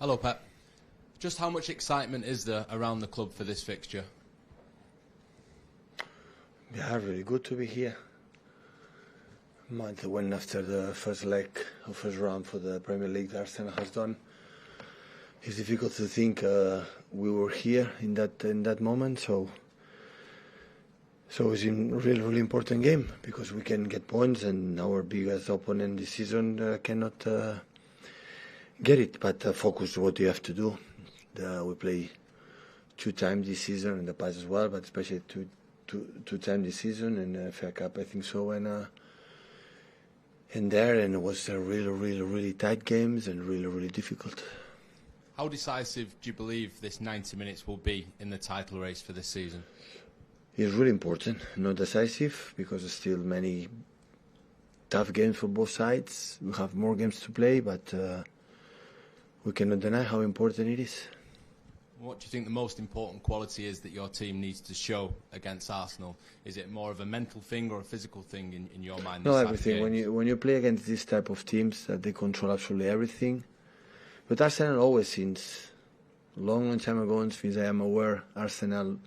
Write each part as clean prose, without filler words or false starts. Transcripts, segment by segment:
Hello, Pep. Just how much excitement is there around the club for this fixture? Yeah, really good to be here. Month went after the first leg or first round for the Premier League that Arsenal has done. It's difficult to think we were here in that moment, so it's a really important game because we can get points and our biggest opponent this season cannot get it. But focus what you have to do. We play 2 times this season in the past as well, but especially two times this season in FA Cup, I think so, and it was a really tight games and really difficult. How decisive do you believe this 90 minutes will be in the title race for this season? It's really important, not decisive, because there's still many tough games for both sides. We have more games to play, but we cannot deny how important it is. What do you think the most important quality is that your team needs to show against Arsenal? Is it more of a mental thing or a physical thing in your mind? No, everything. When you play against this type of teams, they control absolutely everything. But Arsenal always, since long time ago, and since I am aware, Arsenal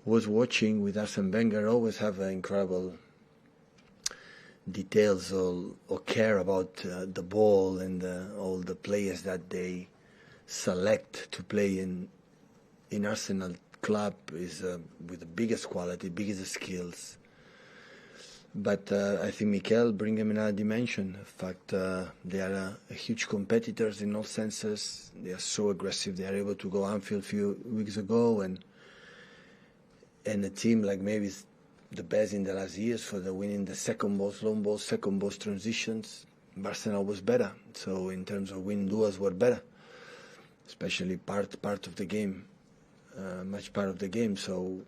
was watching with Arsene Wenger, always have incredible details or care about the ball and all the players that they select to play in Arsenal club is with the biggest quality, biggest skills. But I think Mikel bring them in another dimension. In fact, they are huge competitors in all senses. They are so aggressive. They are able to go Anfield a few weeks ago, and a team like maybe is the best in the last years for the winning the second balls, long balls, second balls, transitions. Arsenal was better. So in terms of win duels, were better. Especially part of the game, much part of the game. So,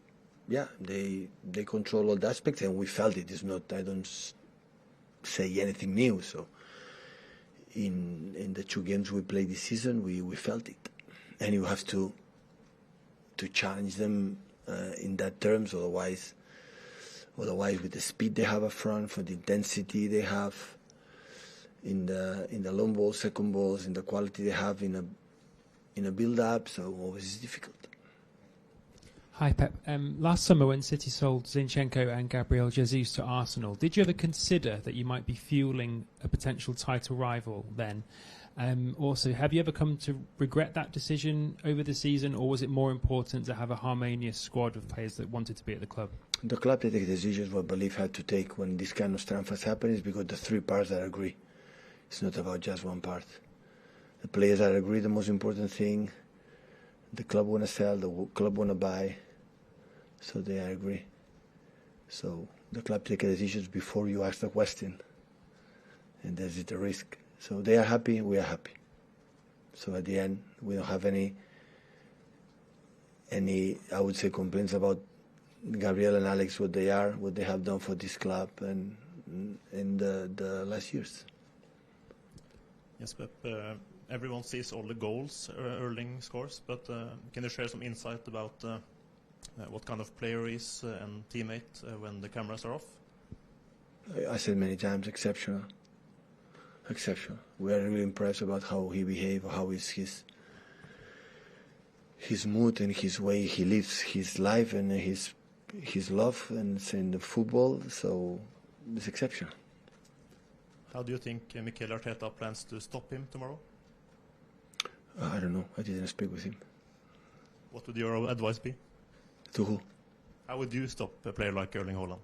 yeah, they control all the aspects, and we felt it. It's not. I don't say anything new. So, in the 2 games we played this season, we felt it, and you have to challenge them in that terms. Otherwise, with the speed they have up front, for the intensity they have in the long balls, second balls, in the quality they have in a build-up, so always is difficult. Hi Pep. Last summer when City sold Zinchenko and Gabriel Jesus to Arsenal, did you ever consider that you might be fueling a potential title rival then? Also, have you ever come to regret that decision over the season, or was it more important to have a harmonious squad of players that wanted to be at the club? The club that take decisions what belief had to take when this kind of transfers happen is because the 3 parts that agree. It's not about just one part. The players that agree, the most important thing, the club want to sell, the club want to buy, so they agree. So the club take decisions before you ask the question, and that's the risk. So they are happy, we are happy. So at the end, we don't have any I would say complaints about Gabriel and Alex, what they have done for this club and in the last years. Yes, but everyone sees all the goals Erling scores, but can you share some insight about what kind of player he is and teammate when the cameras are off? I said many times, exceptional. We are really impressed about how he behaves, how is his mood and his way he lives his life and his love and in the football. So it's exceptional. How do you think Mikel Arteta plans to stop him tomorrow? I don't know. I didn't speak with him. What would your advice be? To who? How would you stop a player like Erling Haaland?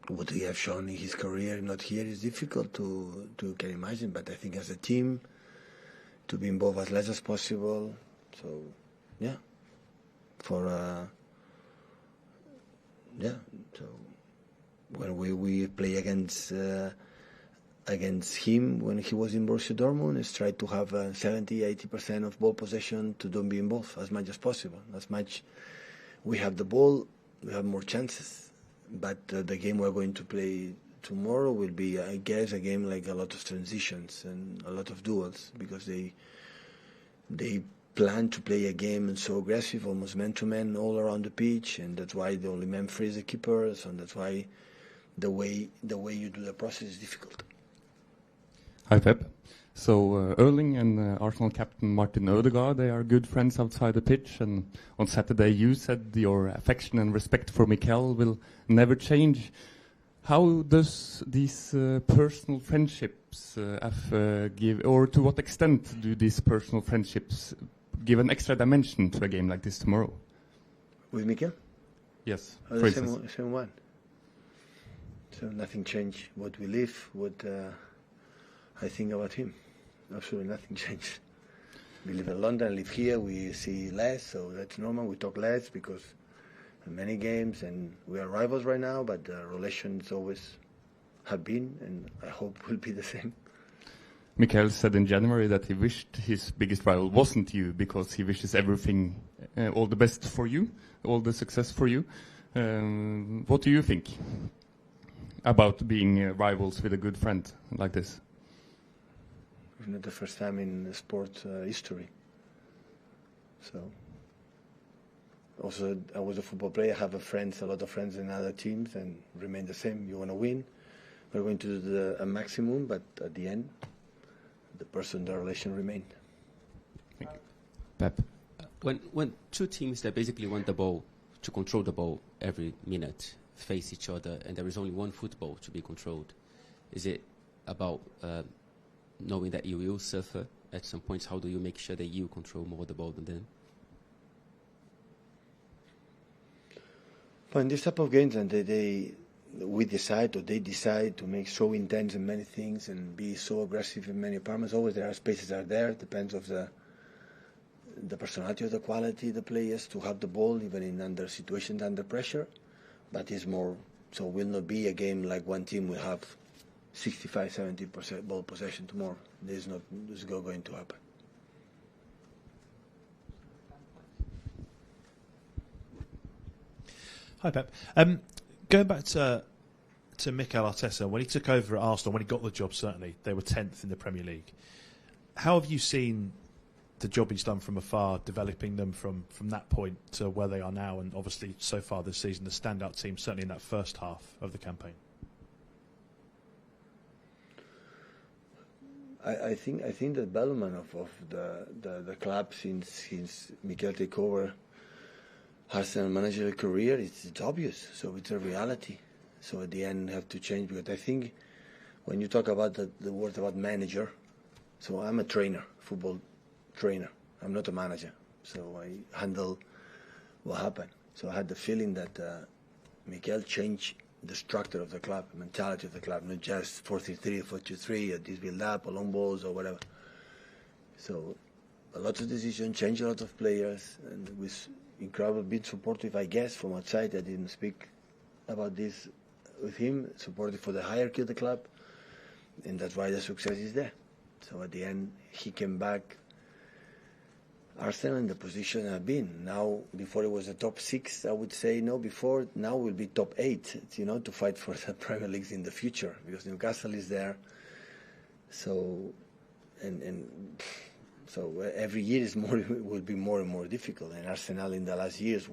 What he have shown in his career, not here, is difficult to can imagine. But I think as a team, to be involved as less as possible. So, yeah. So when we play against him when he was in Borussia Dortmund, is try to have 70-80% of ball possession to don't be involved as much as possible. As much we have the ball, we have more chances. But the game we're going to play tomorrow will be, I guess, a game like a lot of transitions and a lot of duels, because they plan to play a game and so aggressive, almost man-to-man all around the pitch, and that's why the only man free is the keepers, and that's why the way you do the process is difficult. Hi, Pep. So Erling and Arsenal captain Martin Odegaard, they are good friends outside the pitch. And on Saturday, you said your affection and respect for Mikel will never change. How does these personal friendships give, or to what extent do these personal friendships give an extra dimension to a game like this tomorrow? With Mikel? Yes, Oh, for the instance. same one. So nothing changed. What we live, what I think about him. Absolutely nothing changed. We live in London, live here, we see less, so that's normal. We talk less because many games, and we are rivals right now, but relations always have been, and I hope will be the same. Mikel said in January that he wished his biggest rival wasn't you because he wishes everything, all the best for you, all the success for you. What do you think about being rivals with a good friend like this? It's not the first time in sport history. So, also, I was a football player. I have a lot of friends in other teams, and remain the same. You want to win. We're going to do a maximum, but at the end, the relation remain. Thank you. Pep, when two teams that basically want the ball, to control the ball every minute, face each other, and there is only one football to be controlled, is it about knowing that you will suffer at some points? How do you make sure that you control more the ball than them? But in this type of games, and we decide, or they decide, to make so intense in many things and be so aggressive in many departments. Always there are spaces are there. It depends of the personality of the quality of the players to have the ball, even in under situations under pressure. But it's more, so will not be a game like one team will have 65-70% ball possession tomorrow. This is not going to happen. Hi, Pep. Going back to Mikel Arteta, when he took over at Arsenal, when he got the job, certainly, they were 10th in the Premier League. How have you seen the job he's done from afar, developing them from that point to where they are now, and obviously so far this season, the standout team, certainly in that first half of the campaign? I think the development of the club since Mikel took over Arsenal managerial career, it's obvious. So it's a reality. So at the end, have to change, because I think when you talk about the word about manager, so I'm a trainer, football trainer. I'm not a manager. So I handle what happened. So I had the feeling that Mikel changed the structure of the club, the mentality of the club, not just 4-3-3, 4-2-3, this build up, or long balls, or whatever. So a lot of decisions, change a lot of players, and with incredible being supportive, I guess, from outside. I didn't speak about this with him, supportive for the hierarchy of the club, and that's why the success is there. So at the end, he came back, Arsenal in the position I've been. Now, before it was the top 6, I would say no, before, now will be top 8, to fight for the Premier Leagues in the future, because Newcastle is there. So, so every year will be more and more difficult. And Arsenal in the last years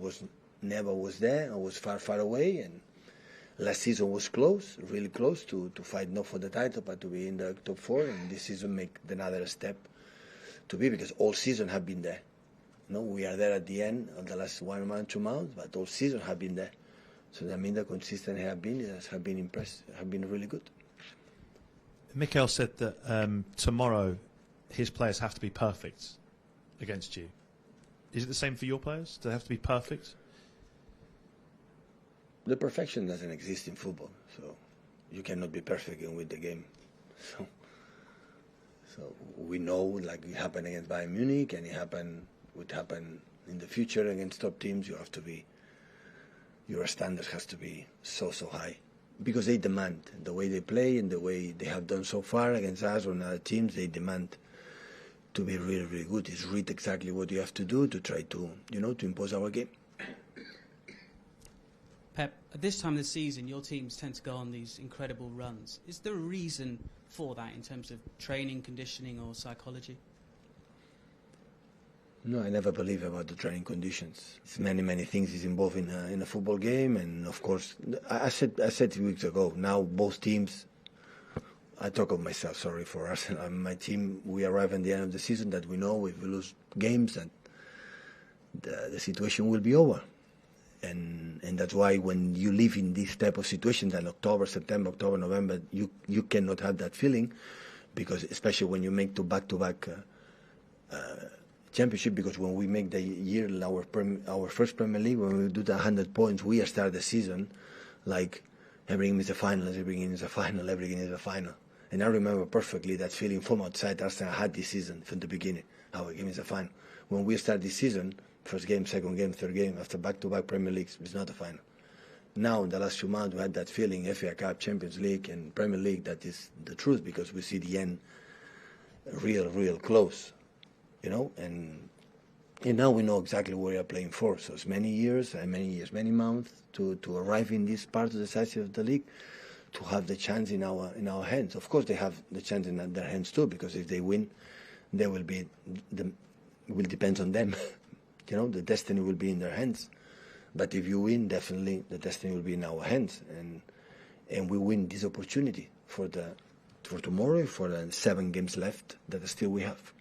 never was there, or was far away. And last season was close, really close to fight not for the title, but to be in the top 4. And this season make another step to be, because all season have been there. No, we are there at the end of the last 1 month, 2 months, but all season have been there. So that means the consistency have been impressed, have been really good. Mikel said that tomorrow his players have to be perfect against you. Is it the same for your players? Do they have to be perfect? The perfection doesn't exist in football, so you cannot be perfect and win the game. So we know, like it happened against Bayern Munich, and would happen in the future against top teams. You have to be, your standards has to be so high, because they demand the way they play and the way they have done so far against us or other teams. They demand to be really, really good. It's read exactly what you have to do to try to, to impose our game. Pep, at this time of the season, your teams tend to go on these incredible runs. Is there a reason for that in terms of training, conditioning, or psychology? No, I never believe about the training conditions. It's many things is involved in a football game, and of course, I said 2 weeks ago. Now both teams I talk of myself, sorry, for Arsenal. My team, we arrive at the end of the season that we know if we lose games that the situation will be over. And that's why when you live in this type of situations in September, October, November, you cannot have that feeling, because especially when you make back-to-back championship, because when we make the year our first Premier League, when we do the 100 points, we start the season like everything is a final, everything is a final, everything is a final. And I remember perfectly that feeling from outside Arsenal had this season from the beginning, how a game is a final. When we start this season, first game, second game, third game, after back-to-back Premier Leagues, it's not a final. Now, in the last few months, we had that feeling, FA Cup, Champions League, and Premier League, that is the truth, because we see the end real close, and now we know exactly what we are playing for. So it's many years, many months to arrive in this part of the size of the league, to have the chance in our hands. Of course, they have the chance in their hands too, because if they win, they will be it will depend on them. The destiny will be in their hands. But if you win, definitely the destiny will be in our hands, and we win this opportunity for tomorrow, for the 7 games left that still we have.